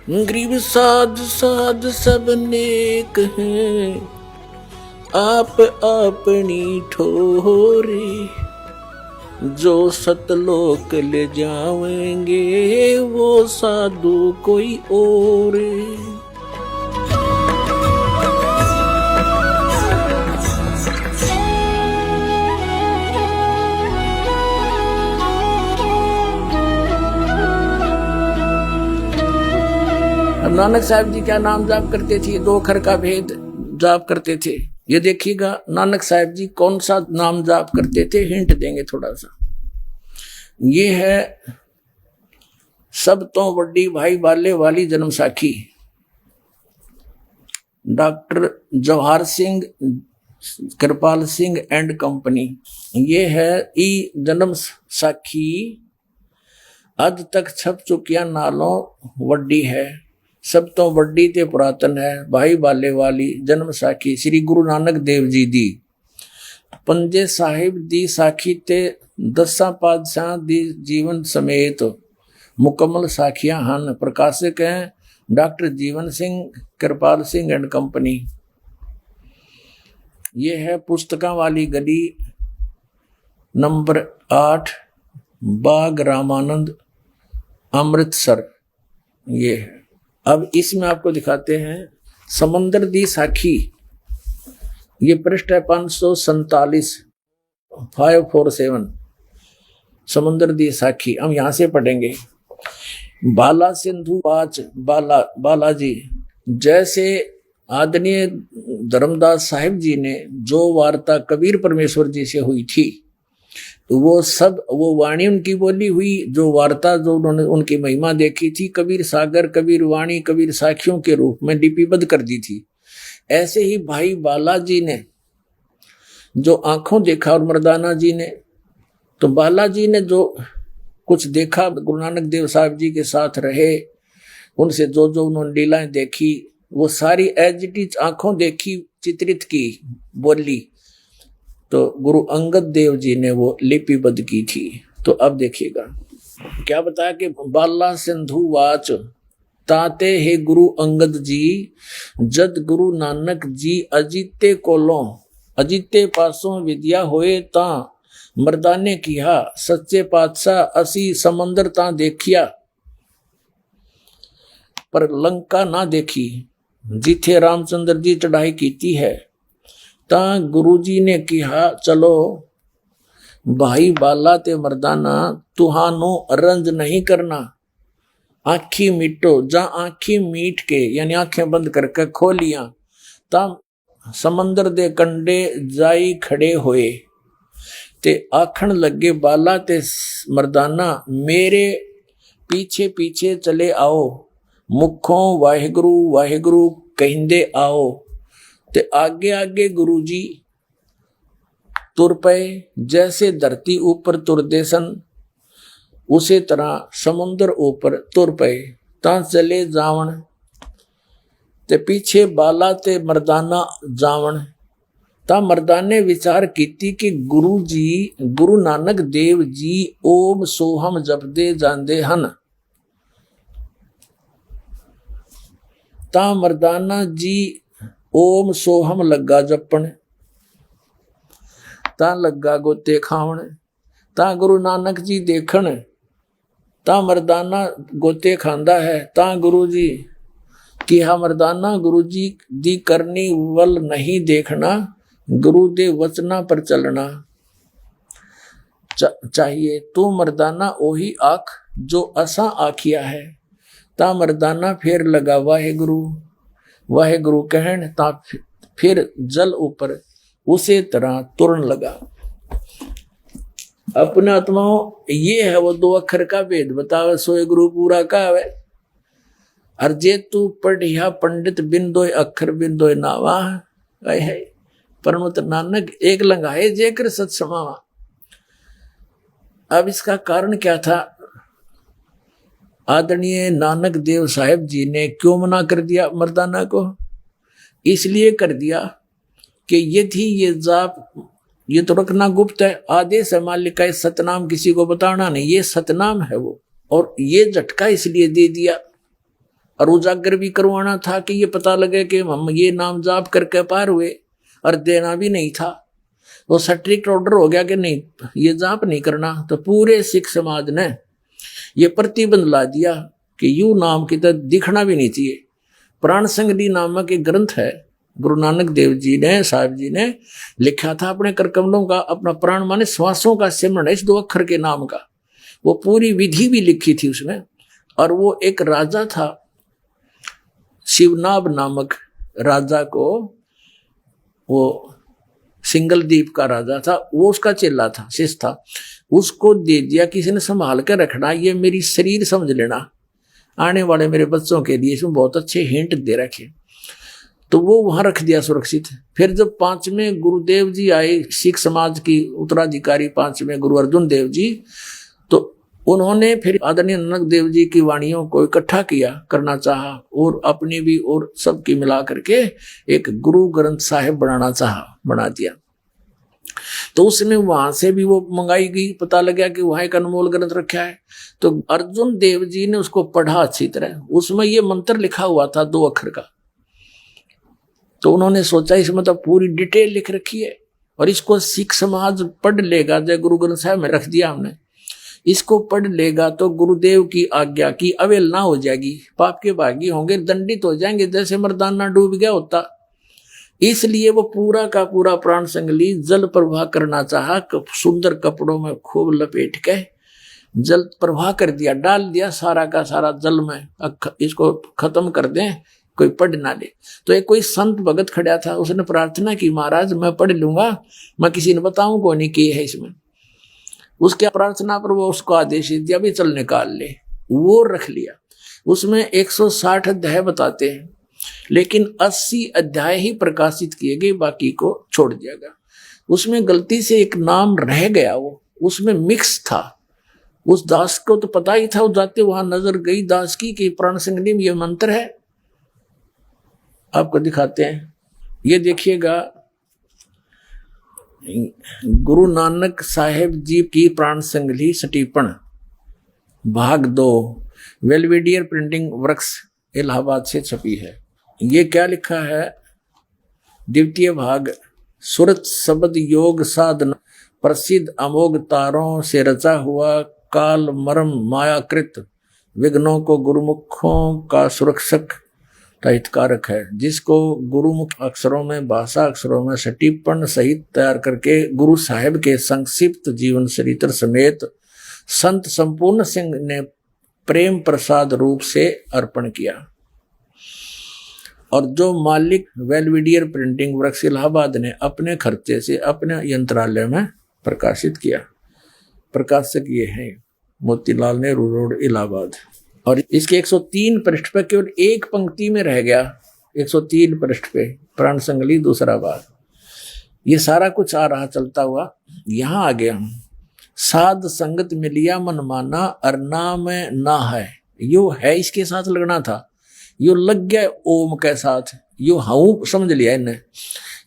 गरीब साध साध सब नेक हैं, आप अपनी ठोरे, जो सतलोक ले जाएंगे वो साधु कोई और। नानक साहब जी क्या नाम जाप करते थे, दो अक्षर का भेद जाप करते थे। ये देखिएगा नानक साहब जी कौन सा नाम जाप करते थे, हिंट देंगे थोड़ा सा। ये है सब तो बड़ी भाई बाले वाली जन्म साखी, doctor Jawahar Singh Kripal Singh and company. ये है ई जन्म साखी अज तक छप चुकिया नालों वड्डी है, सब तो वड्डी ते पुरातन है, भाई बाले वाली जन्म साखी श्री गुरु नानक देव जी दी। पंजे साहिब दी साखी ते दसा पातशाह दी जीवन समेत मुकम्मल साखियां हन। प्रकाशक हैं doctor Jeevan Singh Kripal Singh and company. ये है पुस्तकां वाली गली नंबर 8 बाग रामानंद अमृतसर। ये है। अब इसमें आपको दिखाते हैं समंदर दी साखी। ये पृष्ठ है 547 547 समंदर दी साखी। हम यहां से पढ़ेंगे। बाला सिंधु पाच बालाजी, जैसे आदरणीय धर्मदास साहिब जी ने जो वार्ता कबीर परमेश्वर जी से हुई थी, वो सब वो वाणी उनकी बोली हुई, जो वार्ता जो उन्होंने उनकी महिमा देखी थी, कबीर सागर कबीर वाणी कबीर साखियों के रूप में लिपिबद्ध कर दी थी। ऐसे ही भाई बालाजी ने जो आंखों देखा और मर्दाना जी ने, तो बालाजी ने जो कुछ देखा, गुरु नानक देव साहब जी के साथ रहे, उनसे जो जो उन्होंने लीलाएं देखी वो सारी एज इट इज आंखों देखी चित्रित की बोली, तो गुरु अंगद देव जी ने वो लिपिबद्ध की थी। तो अब देखिएगा क्या बताया कि बाला सिंधु वाच ताते हे गुरु अंगद जी, जद गुरु नानक जी अजीते कोलों अजीते पासों विद्या होए ता मर्दाने किया, सच्चे पातशाह असी समंदर ता देखिया पर लंका ना देखी, जिथे रामचंद्र जी चढ़ाई कीती है। ता गुरु जी ने कहा चलो भाई बाला ते मर्दाना, तुहानो रंज नहीं करना, आखी मीटो। जा आखी मीट के यानी आंखें बंद करके खोलियां, ता समंदर दे कंडे जाई खड़े होए ते आखण लगे बाला ते मर्दाना, मेरे पीछे पीछे चले आओ, मुखों वाहिगुरु वाहिगुरु कहिंदे आओ। ते आगे आगे गुरु जी तुर पे, जैसे धरती ऊपर तुरदे सन उसी तरह समुद्र ऊपर तुर पे, ता चले जावन ते पीछे बाला ते मर्दाना जावन। ता मर्दाने विचार कीती कि गुरु जी गुरु नानक देव जी ओम सोहम जपदे जांदे हन। ता मर्दाना जी ओम सोहम लगा जपन, ता लगा गोते खावन। ता गुरु नानक जी देखन, ता मर्दाना गोते खांदा है। ता गुरु जी किहा मर्दाना, गुरु जी दी करनी वल नहीं देखना, गुरु दे वचना पर चलना चाहिए। तू मर्दाना ओही आख जो असा आखिया है। ता मर्दाना फिर लगा वाहे गुरु कहन, ता फिर जल ऊपर उसी तरह तुरन लगा। अपने आत्माओं ये है वो दो अक्षर का भेद बतावे, सोए गुरु पूरा का है। हर जे तू पढ़िया पंडित बिंदोय अक्षर बिंदोय नावा है, परमत नानक एक लंगाए जेकर सत समावा। अब इसका कारण क्या था? आदरणीय नानक देव साहिब जी ने क्यों मना कर दिया मर्दाना को? इसलिए कर दिया कि यदि ये जाप ये तो रखना गुप्त है, आदेश है मालिक का, सतनाम किसी को बताना नहीं, ये सतनाम है वो, और ये झटका इसलिए दे दिया और उजागर भी करवाना था कि ये पता लगे कि हम ये नाम जाप करके पार हुए, और देना भी नहीं था। वो स्ट्रिक्ट ऑर्डर हो गया कि नहीं, ये जाप नहीं करना। तो पूरे सिख समाज ने ये प्रतिबंध ला दिया कि यू नाम की तरह दिखना भी नहीं चाहिए। प्राण संगली नामक एक ग्रंथ है, गुरु नानक देव जी ने साहब जी ने लिखा था अपने करकमलों का। अपना प्राण माने श्वासों का सिमरण इस 2 अक्षर के नाम का, वो पूरी विधि भी लिखी थी उसमें। और वो एक राजा था, शिवनाभ नामक राजा को, वो सिंगलदीप का राजा था, वो उसका चेला था, शिष्य था। उसको दे दिया किसी ने संभाल कर रखना, ये मेरी शरीर समझ लेना, आने वाले मेरे बच्चों के लिए इसमें बहुत अच्छे हिंट दे रखे। तो वो वहां रख दिया सुरक्षित। फिर जब 5वें गुरुदेव जी आए, सिख समाज की उत्तराधिकारी 5वें गुरु अर्जुन देव जी, तो उन्होंने फिर आदरणीय नानक देव जी की वाणियों को इकट्ठा किया करना चाहा, और अपनी भी और सबकी मिला करके एक गुरु ग्रंथ साहिब बना दिया। तो उसमें वहां से भी वो मंगाई गई, पता लगा कि वहां एक अनमोल ग्रंथ रखा है। तो अर्जुन देव जी ने उसको पढ़ा अच्छी तरह, उसमें ये मंत्र लिखा हुआ था 2 अक्षर का। तो उन्होंने सोचा इसमें तो पूरी डिटेल लिख रखी है, और इसको सिख समाज पढ़ लेगा, जय गुरु ग्रंथ साहिब में रख दिया हमने, इसको पढ़ लेगा तो गुरुदेव की आज्ञा की अवहेलना हो जाएगी, पाप के भागी होंगे, दंडित हो जाएंगे, जैसे मर्दाना डूब गया होता। इसलिए वो पूरा का पूरा प्राण संगली जल प्रवाह करना चाहा, सुंदर कपड़ों में खूब लपेट के जल प्रवाह कर दिया, डाल दिया सारा का सारा जल में, इसको खत्म कर दें, कोई पढ़ ना ले। तो एक कोई संत भगत खड़ा था, उसने प्रार्थना की, महाराज मैं पढ़ लूंगा, मैं किसी ने बताऊं को नहीं कि है इसमें। उसके प्रार्थना पर वो उसको आदेश दिया भी चल निकाल ले, वो रख लिया। उसमें 160 अध्याय बताते हैं, लेकिन 80 अध्याय ही प्रकाशित किए गए, बाकी को छोड़ दिया गया। उसमें गलती से एक नाम रह गया, वो उसमें मिक्स था। उस दास को तो पता ही था, वो जाते वहां नजर गई दास की कि प्राण संगली में ये मंत्र है। आपको दिखाते हैं, ये देखिएगा, गुरु नानक साहेब जी की प्राण संगली सटीपण भाग 2 वेलवेडियर प्रिंटिंग वर्क्स इलाहाबाद से छपी है। ये क्या लिखा है, द्वितीय भाग, सुरत शब्द योग साधन प्रसिद्ध अमोघ तारों से रचा हुआ काल मर्म मायाकृत विघ्नों को गुरुमुखों का सुरक्षक हितकारक है, जिसको गुरुमुख अक्षरों में, भाषा अक्षरों में सटीपन सहित तैयार करके गुरु साहेब के संक्षिप्त जीवन चरित्र समेत संत संपूर्ण सिंह ने प्रेम प्रसाद रूप से अर्पण किया, और जो मालिक वेलविडियर प्रिंटिंग वर्क्स इलाहाबाद ने अपने खर्चे से अपने यंत्रालय में प्रकाशित किया। प्रकाशक ये है मोतीलाल नेहरू रोड इलाहाबाद। और इसके 103 पृष्ठ पे केवल एक पंक्ति में रह गया, 103 पृष्ठ पे प्राण संगली दूसरा भाग। ये सारा कुछ आ रहा चलता हुआ, यहां आ गया हम। साध संगत मिलिया मन माना अरना में ना है, यो है इसके साथ लगना था, यो लग गया ओम के साथ, यो हूं समझ लिया इन्हें।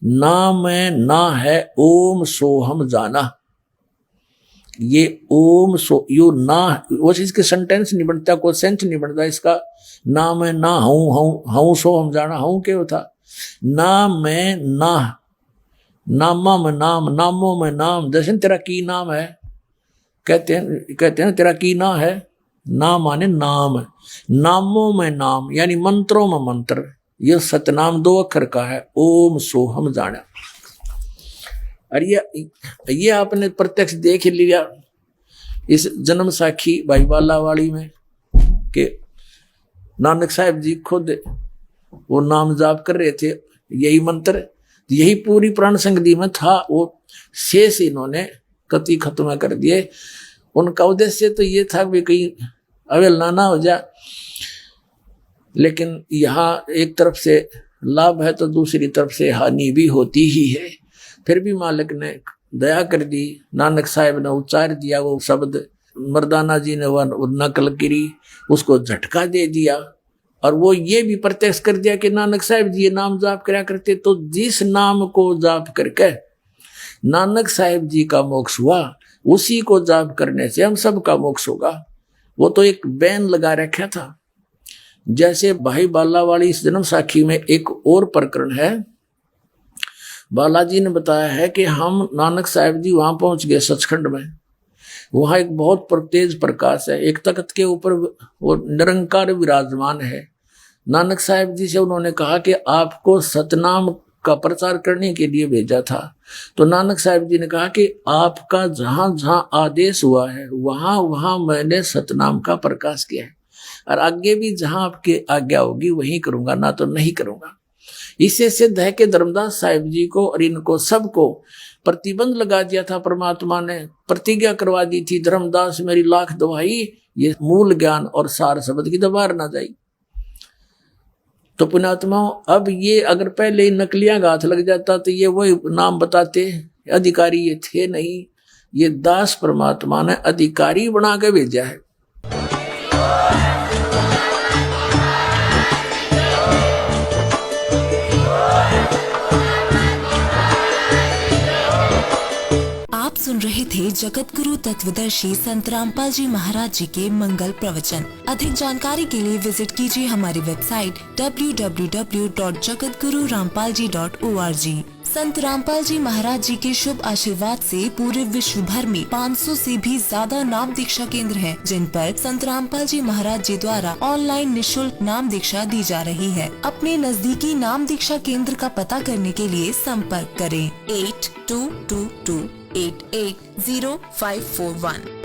ना में ना है ओम सोहम जाना, ये ओम सो यो ना, वो इसके सेंटेंस नहीं बनता, कोई सेंस नहीं बनता इसका। ना मैं ना हूं सो हम जाना, हूं क्या था, ना मैं ना, नामा में नाम, नामों में नाम, जैसे तेरा की नाम है, कहते हैं तेरा की ना है, नाम माने नाम, नामों में नाम यानी मंत्रों में मंत्र। यह सतनाम 2 अक्षर का है, ओम सोहम जाना। अरे ये आपने प्रत्यक्ष देख लिया इस जन्म साखी भाईवाला वाली में कि नानक साहब जी खुद वो नाम जाप कर रहे थे, यही मंत्र, यही पूरी प्राण संगति में था। वो शेष इन्होंने कति खत्म कर दिए। उनका उद्देश्य तो ये था कि कहीं अवहेलना ना हो जाए, लेकिन यहाँ एक तरफ से लाभ है तो दूसरी तरफ से हानि भी होती ही है। फिर भी मालिक ने दया कर दी, नानक साहब ने उच्चार दिया वो शब्द, मर्दाना जी ने वह नकल करी, उसको झटका दे दिया, और वो ये भी प्रत्यक्ष कर दिया कि नानक साहब जी ये नाम जाप करा करते, तो जिस नाम को जाप करके नानक साहब जी का मोक्ष हुआ, उसी को जाप करने से हम सब का मोक्ष होगा। वो तो एक बैन लगा रखा था जैसे भाई बाला वाली इस जन्म साखी में एक और प्रकरण है। बालाजी ने बताया है कि हम नानक साहब जी वहां पहुंच गए सचखंड में। वहां एक बहुत तेज प्रकाश है, एक तख्त के ऊपर वो निरंकार विराजमान है। नानक साहब जी से उन्होंने कहा कि आपको सतनाम का प्रचार करने के लिए भेजा था। तो नानक साहब जी ने कहा कि आपका जहां जहां आदेश हुआ है वहां वहां मैंने सतनाम का प्रकाश किया है, और आगे भी जहां आपकी आज्ञा होगी वहीं करूंगा, ना तो नहीं करूंगा। इससे सिद्ध है कि धर्मदास साहिब जी को और इनको सबको प्रतिबंध लगा दिया था परमात्मा ने, प्रतिज्ञा करवा दी थी, धर्मदास मेरी लाख दुहाई, ये मूल ज्ञान और सार शब्द की दबार ना जाई। तो पुण्यात्माओं, अब ये अगर पहले नकलियां का हाथ लग जाता तो ये वही नाम बताते, अधिकारी ये थे नहीं, ये दास परमात्मा ने अधिकारी बना के भेजा है। सुन रहे थे जगत गुरु तत्वदर्शी संत रामपाल जी महाराज जी के मंगल प्रवचन। अधिक जानकारी के लिए विजिट कीजिए हमारी वेबसाइट www.jagatgururampalji.org। संत रामपाल जी महाराज जी के शुभ आशीर्वाद से पूरे विश्व भर में 500 से भी ज्यादा नाम दीक्षा केंद्र हैं, जिन पर संत रामपाल जी महाराज जी द्वारा ऑनलाइन निशुल्क नाम दीक्षा दी जा रही है। अपने नजदीकी नाम दीक्षा केंद्र का पता करने के लिए संपर्क करें 8222 880541।